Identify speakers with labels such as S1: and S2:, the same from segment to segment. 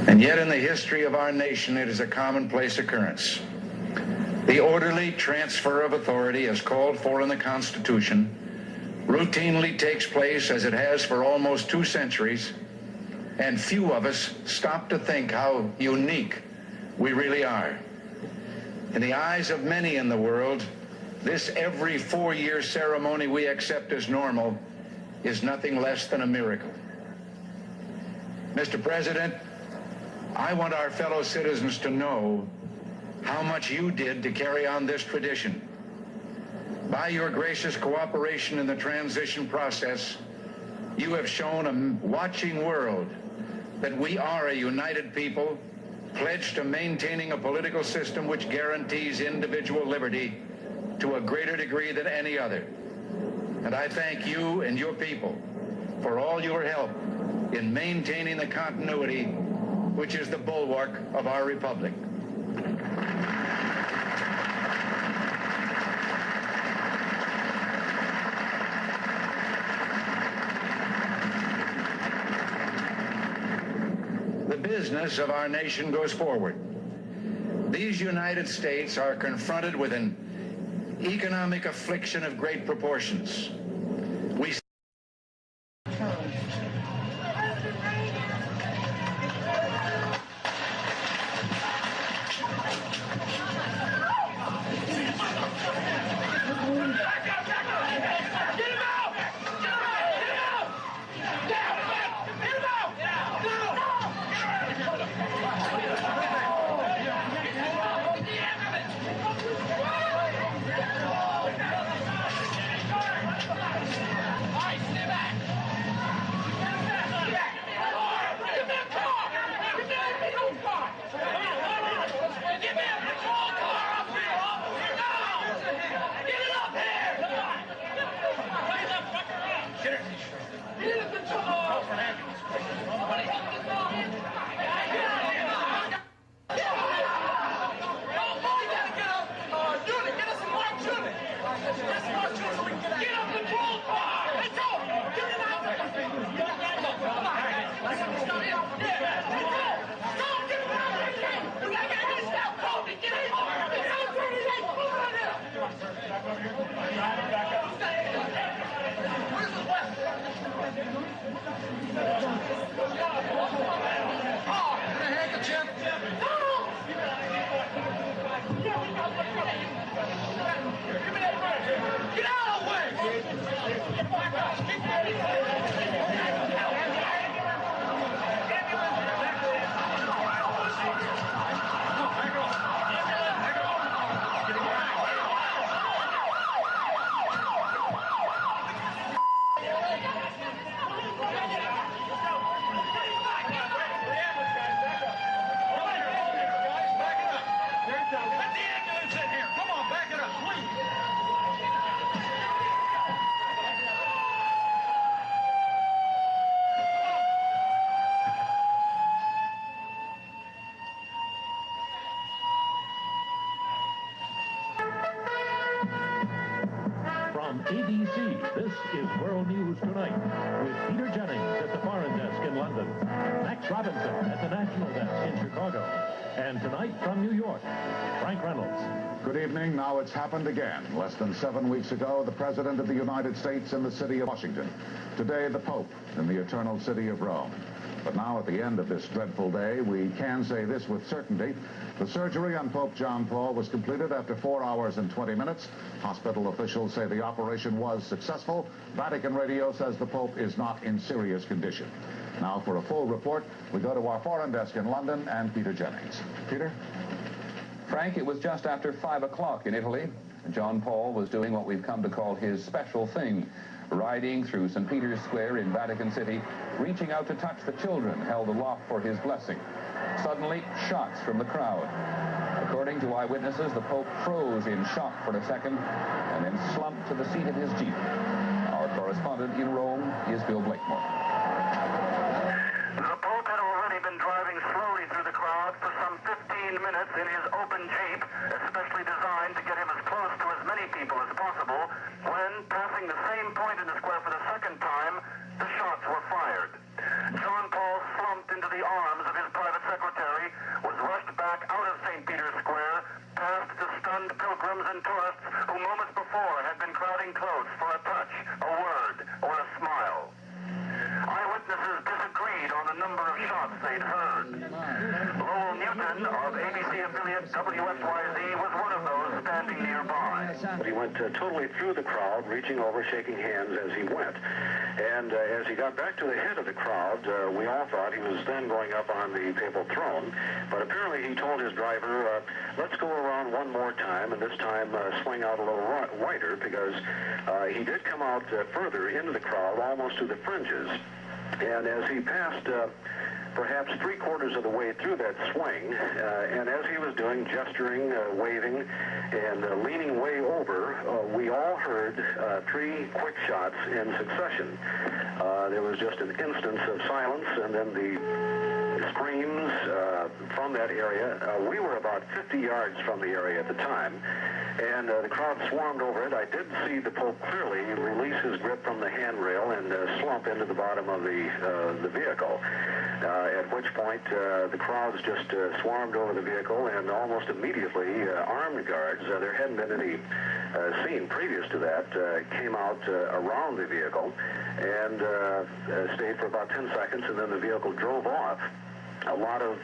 S1: And yet in the history of our nation, it is a commonplace occurrence. The orderly transfer of authority, as called for in the Constitution, routinely takes place, as it has for almost 2 centuries, and few of us stop to think how unique we really are. In the eyes of many in the world, this every 4-year ceremony we accept as normal is nothing less than a miracle. Mr. President, I want our fellow citizens to know how much you did to carry on this tradition. By your gracious cooperation in the transition process, you have shown a watching world that we are a united people, pledged to maintaining a political system which guarantees individual liberty to a greater degree than any other. And I thank you and your people for all your help in maintaining the continuity which is the bulwark of our republic. The business of our nation goes forward. These United States are confronted with an economic affliction of great proportions. We
S2: ABC, this is World News Tonight, with Peter Jennings at the foreign desk in London, Max Robinson at the national desk in Chicago, and tonight from New York, Frank Reynolds.
S3: Good evening. Now it's happened again. Less than 7 weeks ago, the President of the United States in the city of Washington. Today, the Pope in the eternal city of Rome. But now, at the end of this dreadful day, we can say this with certainty. The surgery on Pope John Paul was completed after 4 hours and 20 minutes. Hospital officials say the operation was successful. Vatican Radio says the Pope is not in serious condition. Now, for a full report, we go to our foreign desk in London and Peter Jennings. Peter?
S4: Frank, it was just after 5 o'clock in Italy. John Paul was doing what we've come to call his special thing, riding through St. Peter's Square in Vatican City, reaching out to touch the children held aloft for his blessing. Suddenly, shots from the crowd. According to eyewitnesses, the Pope froze in shock for a second and then slumped to the seat of his Jeep. Our correspondent in Rome is Bill Blakemore.
S5: The Pope had already been driving slowly through the crowd for some 15 minutes in his open Jeep, especially designed to get him as close to as many people as possible, when, passing the same point in the square for the second time, the shots were fired. John Paul slumped into the arms of his private secretary was rushed back out of St. Peter's Square, past the stunned pilgrims and tourists who moments before had been crowding close for a touch, a word, or a smile. Eyewitnesses disagreed on the number of shots they'd heard. Lowell Newton of ABC affiliate WSYZ was one of those standing nearby.
S6: He went totally through the crowd, reaching over, shaking hands as he went. And as he got back to the head of the crowd, we all thought he was then going up on the papal throne. But apparently he told his driver, let's go around one more time, and this time swing out a little wider, because he did come out further into the crowd, almost to the fringes. And as he passed perhaps three-quarters of the way through that swing, and as he was doing, gesturing, waving, and leaning way over, we all heard three quick shots in succession. There was just an instance of silence, and then the screams from that area. We were about 50 yards from the area at the time, and the crowd swarmed over it. I did see the Pope clearly release his grip from the handrail and slump into the bottom of the vehicle, at which point the crowds just swarmed over the vehicle, and almost immediately armed guards, there hadn't been any seen previous to that, came out around the vehicle and stayed for about 10 seconds, and then the vehicle drove off. A lot of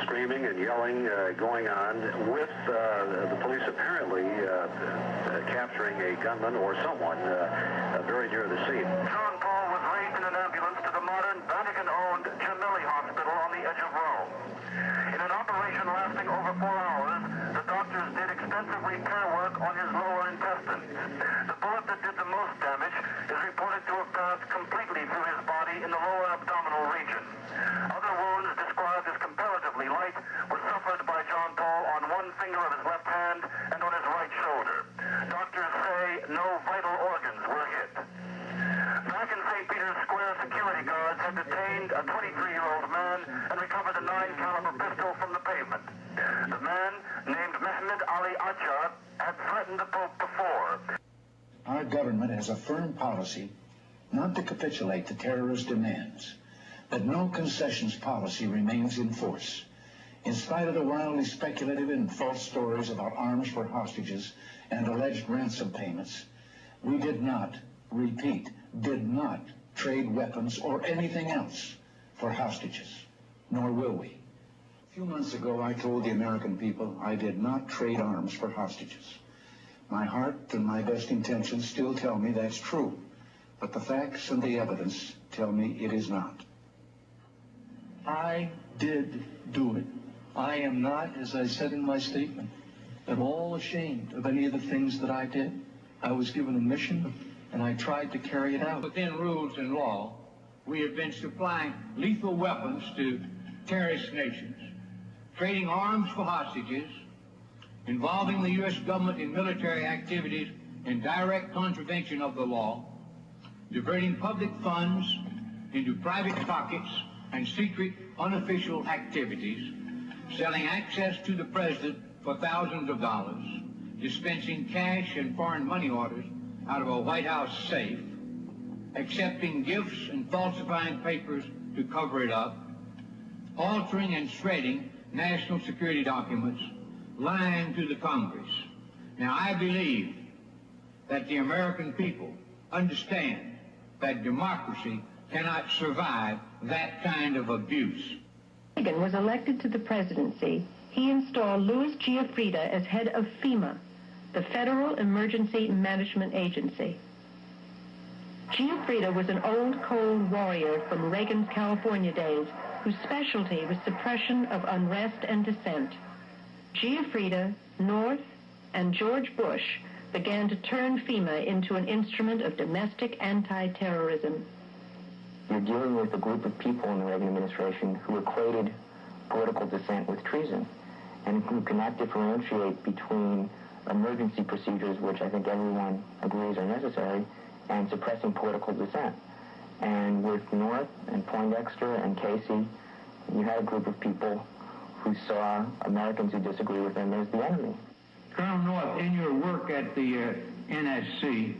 S6: screaming and yelling going on, with the police apparently capturing a gunman or someone very near the scene.
S5: John Paul was raised in an ambulance to the modern Vatican-owned Gemelli Hospital on the edge of Rome. In an operation lasting over 4 hours, the doctors did extensive repair work on his lower intestines. The bullet that did the most damage is reported to have passed completely through his body in the lower abdominal region. Other wounds, described as comparatively light, were suffered by John Paul on one finger of his left hand and on his right shoulder. Doctors say no vital organs were hit. Back in St. Peter's Square, security guards had detained a 23-year-old man and recovered a 9-caliber pistol from the pavement. The man, named Mehmed Ali Acha, had threatened the Pope before.
S7: Our government has a firm policy not to capitulate to terrorist demands. That no concessions policy remains in force. In spite of the wildly speculative and false stories about arms for hostages and alleged ransom payments, we did not, repeat, did not trade weapons or anything else for hostages, nor will we. A few months ago, I told the American people I did not trade arms for hostages. My heart and my best intentions still tell me that's true, but the facts and the evidence tell me it is not.
S8: I did do it. I am not, as I said in my statement, at all ashamed of any of the things that I did. I was given a mission, and I tried to carry it out.
S9: Within rules and law, we have been supplying lethal weapons to terrorist nations, trading arms for hostages, involving the U.S. government in military activities in direct contravention of the law, diverting public funds into private pockets and secret unofficial activities, selling access to the president for thousands of dollars, dispensing cash and foreign money orders out of a White House safe, accepting gifts and falsifying papers to cover it up, altering and shredding national security documents, lying to the Congress. Now, I believe that the American people understand that democracy cannot survive that kind of abuse.
S10: Reagan was elected to the presidency. He installed Louis Giuffrida as head of FEMA, the Federal Emergency Management Agency. Giuffrida was an old cold warrior from Reagan's California days whose specialty was suppression of unrest and dissent. Giuffrida, North, and George Bush began to turn FEMA into an instrument of domestic anti-terrorism.
S11: You're dealing with a group of people in the Reagan administration who equated political dissent with treason, and who cannot differentiate between emergency procedures, which I think everyone agrees are necessary, and suppressing political dissent. And with North and Poindexter and Casey, you had a group of people who saw Americans who disagree with them as the enemy.
S9: Colonel North, in your work at the NSC,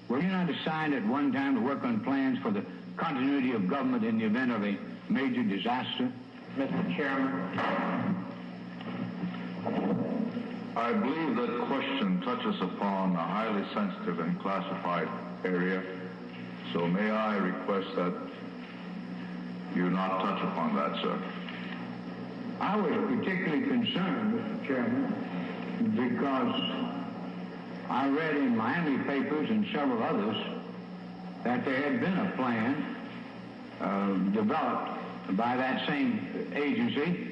S9: were you not assigned at one time to work on plans for the continuity of government in the event of a major disaster.
S12: Mr. Chairman.
S13: I believe that question touches upon a highly sensitive and classified area, so may I request that you not touch upon that, sir.
S9: I was particularly concerned, Mr. Chairman, because I read in Miami papers and several others that there had been a plan developed by that same agency,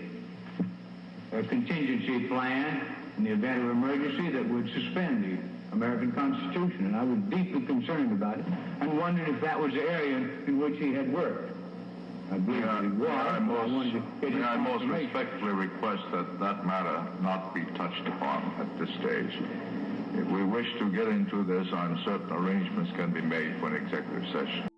S9: a contingency plan in the event of emergency that would suspend the American Constitution. And I was deeply concerned about it and wondered if that was the area in which he had worked. I believe that it was.
S13: May I most respectfully request that that matter not be touched upon at this stage. If we wish to get into this, I'm certain arrangements can be made for an executive session.